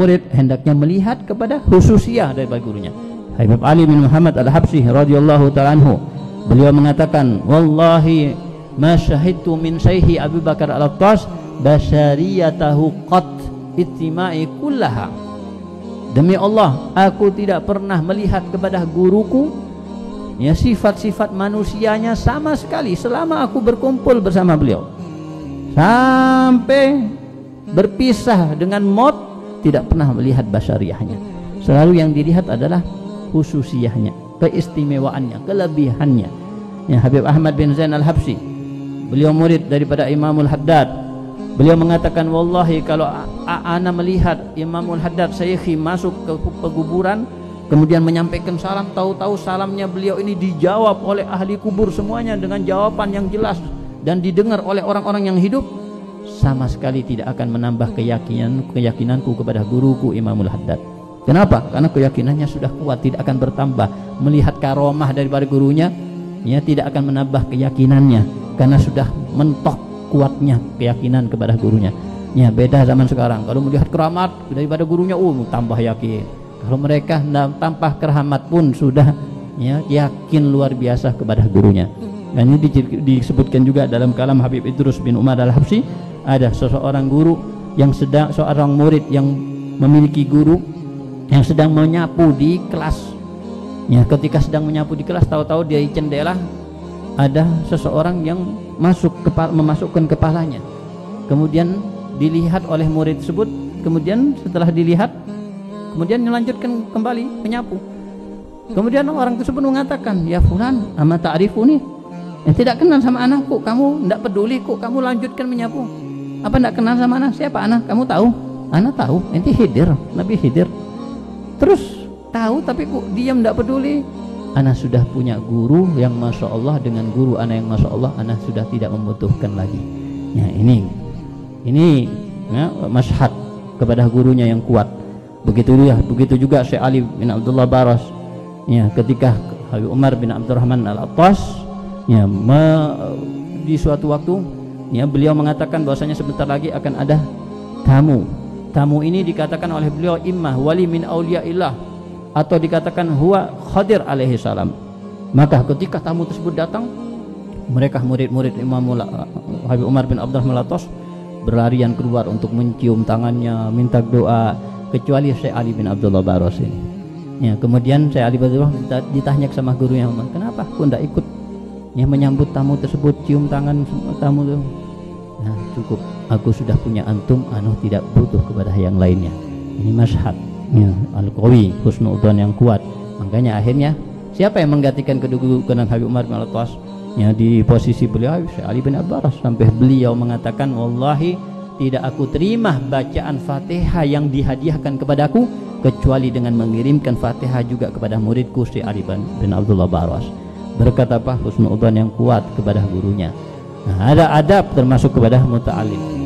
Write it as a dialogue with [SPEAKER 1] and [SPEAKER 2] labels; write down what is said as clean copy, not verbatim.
[SPEAKER 1] murid hendaknya melihat kepada khususiyah daripada gurunya. Habib Ali bin Muhammad Al-Habsyi radhiyallahu ta'ala anhu, beliau mengatakan, wallahi ma syahidtu min syaihi Abu Bakar Al-Attas basyariyatahu qat ittima'i kullaha. Demi Allah, aku tidak pernah melihat kepada guruku ya sifat-sifat manusianya sama sekali selama aku berkumpul bersama beliau. Sampai berpisah dengan maut tidak pernah melihat basyariyahnya. Selalu yang dilihat adalah khususiyahnya, keistimewaannya, kelebihannya. Ya, Habib Ahmad bin Zain Al-Habsyi, beliau murid daripada Imamul Haddad. Beliau mengatakan, wallahi kalau ana melihat Imamul Haddad Syekhi masuk ke pekuburan kemudian menyampaikan salam, tahu-tahu salamnya beliau ini dijawab oleh ahli kubur semuanya dengan jawaban yang jelas dan didengar oleh orang-orang yang hidup, sama sekali tidak akan menambah keyakinanku kepada guruku Imamul Haddad. Kenapa? Karena keyakinannya sudah kuat, tidak akan bertambah. Melihat karomah daripada gurunya, ya tidak akan menambah keyakinannya karena sudah mentok kuatnya keyakinan kepada gurunya. Ya, beda zaman sekarang. Kalau melihat keramat daripada gurunya, tambah yakin. Kalau mereka tanpa keramat pun sudah ya yakin luar biasa kepada gurunya. Dan ini disebutkan juga dalam kalam Habib Idrus bin Umar Al-Habsyi, ada seorang guru yang seorang murid yang memiliki guru yang sedang menyapu di kelas. Ya, ketika sedang menyapu di kelas, tahu-tahu dari jendela ada seseorang yang memasukkan kepalanya. Kemudian dilihat oleh murid tersebut, kemudian setelah dilihat, kemudian melanjutkan kembali menyapu. Kemudian orang tersebut mengatakan, ya fulan, ama ta'rifuni? Yang tidak kenal sama anakku, kamu tidak peduli kok, kamu lanjutkan menyapu. Apa tidak kenal sama anak? Siapa anak? Kamu tahu? Anak tahu, nanti Khidir, Nabi Khidir. Terus tahu tapi kok diam tidak peduli. Anak sudah punya guru yang masya Allah, dengan guru anak yang masya Allah, anak sudah tidak membutuhkan lagi. Ya, ini ya, masyhad kepada gurunya yang kuat. Begitu juga Syekh Ali bin Abdullah Baras. Ya, ketika Habib Umar bin Abdurrahman Al-Attas ya, di suatu waktu ya, beliau mengatakan bahwasanya sebentar lagi akan ada tamu ini dikatakan oleh beliau imma wali min auliyaillah atau dikatakan huwa Khadir alaihi salam. Maka ketika tamu tersebut datang, mereka murid-murid Imam Habib Umar bin Abdurrahman Al-Attas berlarian keluar untuk mencium tangannya, minta doa, kecuali Syekh Ali bin Abdullah Baras ini. Ya, kemudian Syekh Ali bin Abdullah ditanya sama gurunya, kenapa aku tidak ikut ya menyambut tamu tersebut, cium tangan tamu itu? Nah, cukup, aku sudah punya antum, anu tidak butuh kepada yang lainnya. Ini masyhad ya, al-qawi, husnudzon yang kuat. Makanya akhirnya siapa yang menggantikan kedudukan Habib Umar bin Al-Attas ya, di posisi beliau Syekh Ali bin Abbas, sampai beliau mengatakan, wallahi tidak aku terima bacaan Fatihah yang dihadiahkan kepadaku kecuali dengan mengirimkan Fatihah juga kepada muridku Syekh Ali bin Abdullah Baras. Berkata apa? Husnudzon yang kuat kepada gurunya. Nah, ada adab termasuk kepada muta'alim.